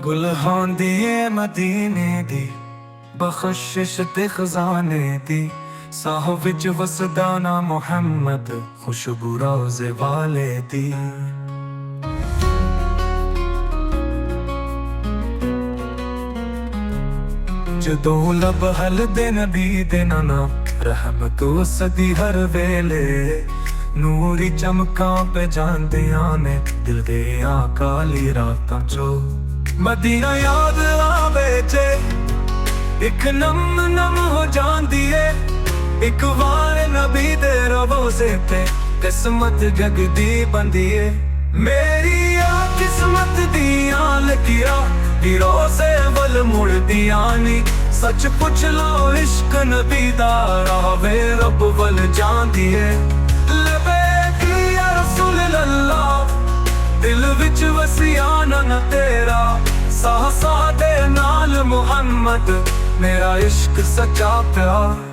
बुलहांदी मदीने दी बख्शिश ते खजाने दी साह विच वसदा ना मुहम्मद खुशबू रोज़े वाले दी। जदों लब हलदे नबी दे नाना रहमत वसदी हर वेले नूरी चमकां पे जांदियां ने दिल दे काली रातां चो मदीना याद आवे जे इक नम नम हो जांदी है एक बार नबी दे रोज़े ते किस्मत जगदी बंदी है। मेरी आ किस्मत दियां लकीरां रोज़े वल मुड़दियां नी सच पुछ लो इश्क नबी दा रावे रब वल जांदी है। लबैक या रसूल अल्लाह दिल विच वसिया ना तेरा साह दे नाल मुहम्मद मेरा इश्क सच्चा प्यार।